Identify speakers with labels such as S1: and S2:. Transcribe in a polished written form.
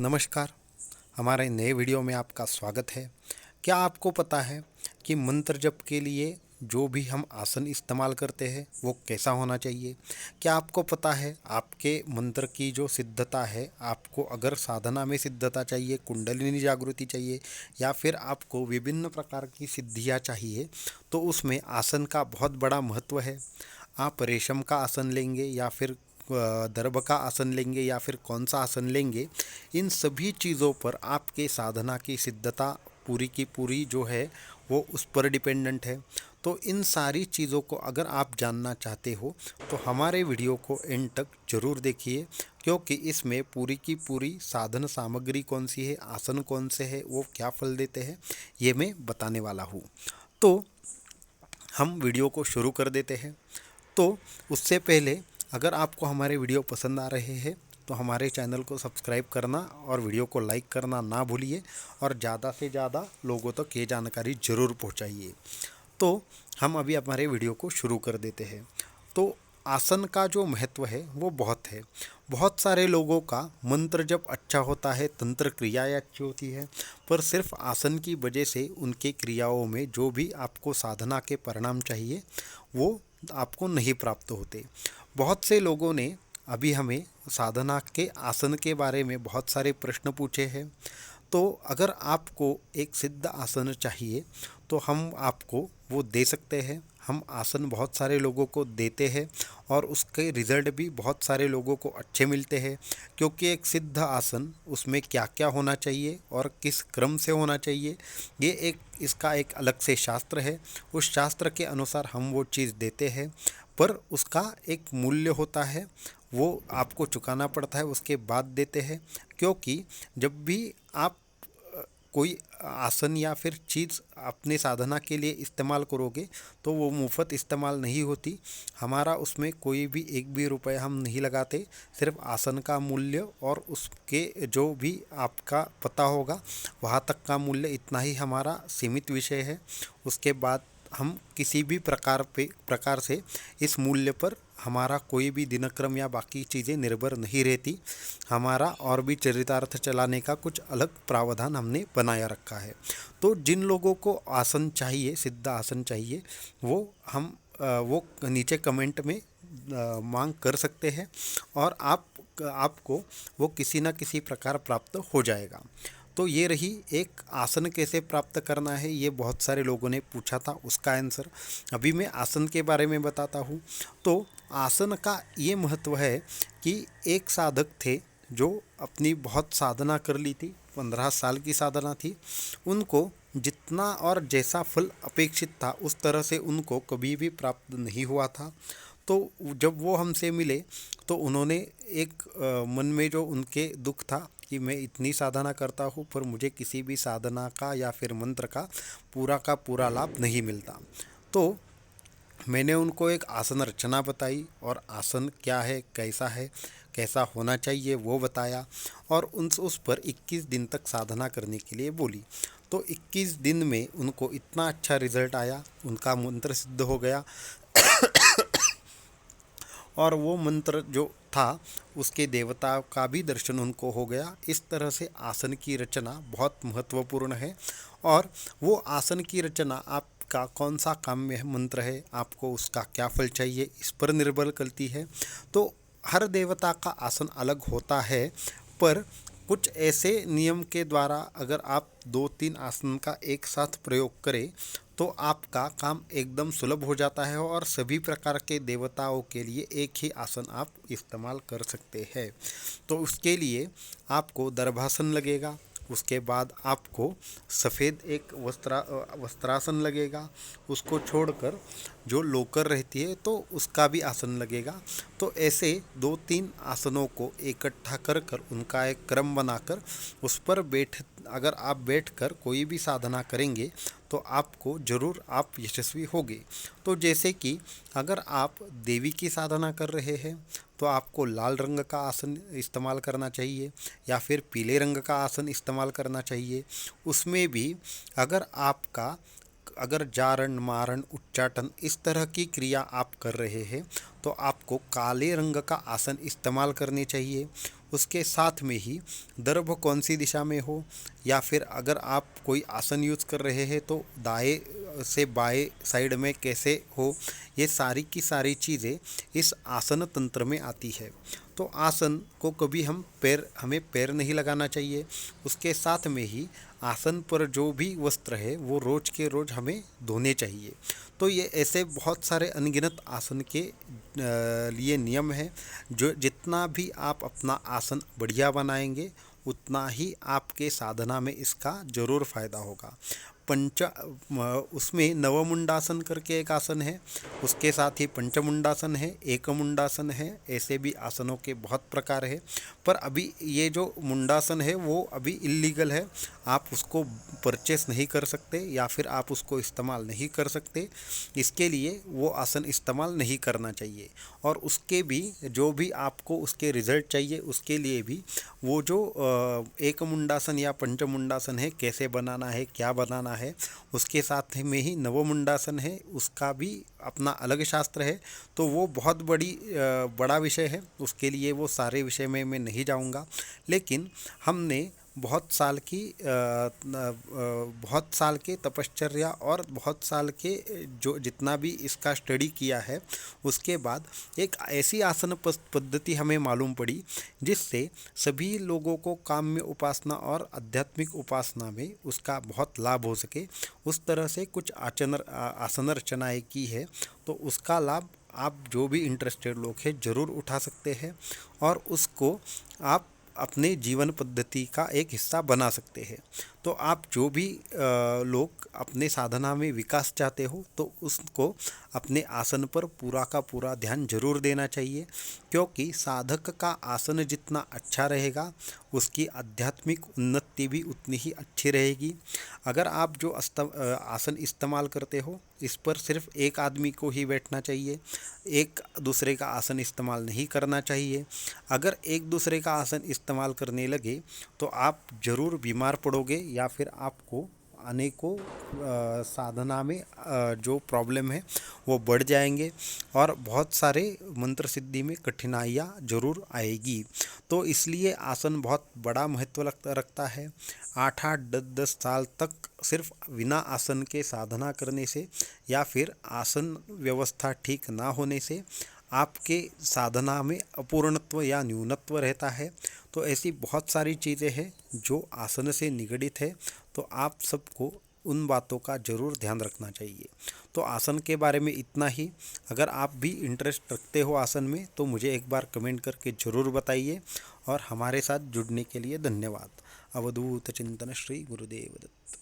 S1: नमस्कार। हमारे नए वीडियो में आपका स्वागत है। क्या आपको पता है कि मंत्र जप के लिए जो भी हम आसन इस्तेमाल करते हैं वो कैसा होना चाहिए? क्या आपको पता है आपके मंत्र की जो सिद्धता है, आपको अगर साधना में सिद्धता चाहिए, कुंडलिनी जागृति चाहिए या फिर आपको विभिन्न प्रकार की सिद्धियां चाहिए, तो उसमें आसन का बहुत बड़ा महत्व है। आप रेशम का आसन लेंगे या फिर दर्भ का आसन लेंगे या फिर कौन सा आसन लेंगे, इन सभी चीज़ों पर आपके साधना की सिद्धता पूरी की पूरी जो है वो उस पर डिपेंडेंट है। तो इन सारी चीज़ों को अगर आप जानना चाहते हो तो हमारे वीडियो को एंड तक ज़रूर देखिए, क्योंकि इसमें पूरी की पूरी साधन सामग्री कौन सी है, आसन कौन से है, वो क्या फल देते हैं, ये मैं बताने वाला हूँ। तो हम वीडियो को शुरू कर देते हैं। तो उससे पहले अगर आपको हमारे वीडियो पसंद आ रहे हैं तो हमारे चैनल को सब्सक्राइब करना और वीडियो को लाइक करना ना भूलिए और ज़्यादा से ज़्यादा लोगों तक ये जानकारी ज़रूर पहुंचाइए। तो हम अभी हमारे वीडियो को शुरू कर देते हैं। तो आसन का जो महत्व है वो बहुत है। बहुत सारे लोगों का मंत्र जब अच्छा होता है, तंत्र क्रियाएं अच्छी होती है, पर सिर्फ आसन की वजह से उनके क्रियाओं में जो भी आपको साधना के परिणाम चाहिए वो आपको नहीं प्राप्त होते। बहुत से लोगों ने अभी हमें साधना के आसन के बारे में बहुत सारे प्रश्न पूछे हैं। तो अगर आपको एक सिद्ध आसन चाहिए तो हम आपको वो दे सकते हैं। हम आसन बहुत सारे लोगों को देते हैं और उसके रिज़ल्ट भी बहुत सारे लोगों को अच्छे मिलते हैं, क्योंकि एक सिद्ध आसन उसमें क्या क्या होना चाहिए और किस क्रम से होना चाहिए, ये एक इसका एक अलग से शास्त्र है। उस शास्त्र के अनुसार हम वो चीज़ देते हैं, पर उसका एक मूल्य होता है, वो आपको चुकाना पड़ता है, उसके बाद देते हैं। क्योंकि जब भी आप कोई आसन या फिर चीज़ अपने साधना के लिए इस्तेमाल करोगे तो वो मुफ्त इस्तेमाल नहीं होती। हमारा उसमें कोई भी एक भी रुपए हम नहीं लगाते। सिर्फ आसन का मूल्य और उसके जो भी आपका पता होगा वहाँ तक का मूल्य, इतना ही हमारा सीमित विषय है। उसके बाद हम किसी भी प्रकार से इस मूल्य पर हमारा कोई भी दिनक्रम या बाकी चीज़ें निर्भर नहीं रहती। हमारा और भी चरितार्थ चलाने का कुछ अलग प्रावधान हमने बनाया रखा है। तो जिन लोगों को आसन चाहिए, सिद्ध आसन चाहिए, वो नीचे कमेंट में मांग कर सकते हैं और आपको वो किसी न किसी प्रकार प्राप्त हो जाएगा। तो ये रही एक आसन कैसे प्राप्त करना है, ये बहुत सारे लोगों ने पूछा था, उसका आंसर अभी मैं आसन के बारे में बताता हूँ। तो आसन का ये महत्व है कि एक साधक थे जो अपनी बहुत साधना कर ली थी, 15 साल की साधना थी, उनको जितना और जैसा फल अपेक्षित था उस तरह से उनको कभी भी प्राप्त नहीं हुआ था। तो जब वो हमसे मिले तो उन्होंने एक मन में जो उनके दुख था कि मैं इतनी साधना करता हूँ पर मुझे किसी भी साधना का या फिर मंत्र का पूरा लाभ नहीं मिलता। तो मैंने उनको एक आसन रचना बताई और आसन क्या है, कैसा होना चाहिए वो बताया और उस पर 21 दिन तक साधना करने के लिए बोली। तो 21 दिन में उनको इतना अच्छा रिजल्ट आया, उनका मंत्र सिद्ध हो गया और वो मंत्र जो था उसके देवता का भी दर्शन उनको हो गया। इस तरह से आसन की रचना बहुत महत्वपूर्ण है और वो आसन की रचना आपका कौन सा काम्य मंत्र है, आपको उसका क्या फल चाहिए, इस पर निर्भर करती है। तो हर देवता का आसन अलग होता है, पर कुछ ऐसे नियम के द्वारा अगर आप 2-3 आसन का एक साथ प्रयोग करें तो आपका काम एकदम सुलभ हो जाता है और सभी प्रकार के देवताओं के लिए एक ही आसन आप इस्तेमाल कर सकते हैं। तो उसके लिए आपको दर्भासन लगेगा, उसके बाद आपको सफ़ेद एक वस्त्रासन लगेगा, उसको छोड़कर जो लोकर रहती है तो उसका भी आसन लगेगा। तो ऐसे 2-3 आसनों को इकट्ठा कर कर उनका एक क्रम बनाकर उस पर अगर आप बैठकर कोई भी साधना करेंगे तो आपको ज़रूर आप यशस्वी होगे। तो जैसे कि अगर आप देवी की साधना कर रहे हैं तो आपको लाल रंग का आसन इस्तेमाल करना चाहिए या फिर पीले रंग का आसन इस्तेमाल करना चाहिए। उसमें भी अगर जारण मारण उच्चाटन इस तरह की क्रिया आप कर रहे हैं तो आपको काले रंग का आसन इस्तेमाल करनी चाहिए। उसके साथ में ही दर्भ कौन सी दिशा में हो, या फिर अगर आप कोई आसन यूज़ कर रहे हैं तो दाएं से बाएं साइड में कैसे हो, ये सारी की सारी चीज़ें इस आसन तंत्र में आती है। तो आसन को कभी हमें पैर नहीं लगाना चाहिए। उसके साथ में ही आसन पर जो भी वस्त्र है वो रोज के रोज हमें धोने चाहिए। तो ये ऐसे बहुत सारे अनगिनत आसन के लिए नियम है, जो जितना भी आप अपना आसन बढ़िया बनाएंगे उतना ही आपके साधना में इसका ज़रूर फ़ायदा होगा। उसमें नवमुंडासन करके एक आसन है, उसके साथ ही पंचमुंडासन है, एकमुंडासन है, ऐसे भी आसनों के बहुत प्रकार है। पर अभी ये जो मुंडासन है वो अभी इल्लीगल है, आप उसको परचेस नहीं कर सकते या फिर आप उसको इस्तेमाल नहीं कर सकते। इसके लिए वो आसन इस्तेमाल नहीं करना चाहिए। और उसके भी जो भी आपको उसके रिज़ल्ट चाहिए उसके लिए भी वो जो एक मुंडासन या पंचमुंडासन है कैसे बनाना है, क्या बनाना है, उसके साथ में ही नवमुंडासन है, उसका भी अपना अलग शास्त्र है। तो वो बहुत बड़ा विषय है, उसके लिए वो सारे विषय में मैं नहीं जाऊंगा। लेकिन हमने बहुत साल के तपश्चर्या और बहुत साल के जो जितना भी इसका स्टडी किया है, उसके बाद एक ऐसी आसन पद्धति हमें मालूम पड़ी जिससे सभी लोगों को काम्य उपासना और आध्यात्मिक उपासना में उसका बहुत लाभ हो सके। उस तरह से कुछ आसन रचनाएँ की है, तो उसका लाभ आप जो भी इंटरेस्टेड लोग हैं ज़रूर उठा सकते हैं और उसको आप अपने जीवन पद्धति का एक हिस्सा बना सकते हैं। तो आप जो भी लोग अपने साधना में विकास चाहते हो तो उसको अपने आसन पर पूरा का पूरा ध्यान जरूर देना चाहिए, क्योंकि साधक का आसन जितना अच्छा रहेगा उसकी आध्यात्मिक उन्नति भी उतनी ही अच्छी रहेगी। अगर आप जो आसन इस्तेमाल करते हो इस पर सिर्फ एक आदमी को ही बैठना चाहिए, एक दूसरे का आसन इस्तेमाल नहीं करना चाहिए। अगर एक दूसरे का आसन इस्तेमाल करने लगे तो आप ज़रूर बीमार पड़ोगे या फिर आपको अनेकों साधना में जो प्रॉब्लम है वो बढ़ जाएंगे और बहुत सारे मंत्र सिद्धि में कठिनाइयाँ ज़रूर आएगी। तो इसलिए आसन बहुत बड़ा महत्व रखता है। 8-8 10-10 साल तक सिर्फ बिना आसन के साधना करने से या फिर आसन व्यवस्था ठीक ना होने से आपके साधना में अपूर्णत्व या न्यूनत्व रहता है। तो ऐसी बहुत सारी चीज़ें हैं जो आसन से निगडित है, तो आप सबको उन बातों का ज़रूर ध्यान रखना चाहिए। तो आसन के बारे में इतना ही। अगर आप भी इंटरेस्ट रखते हो आसन में तो मुझे एक बार कमेंट करके ज़रूर बताइए और हमारे साथ जुड़ने के लिए धन्यवाद। अवधूत चिंतन श्री गुरुदेव दत्त।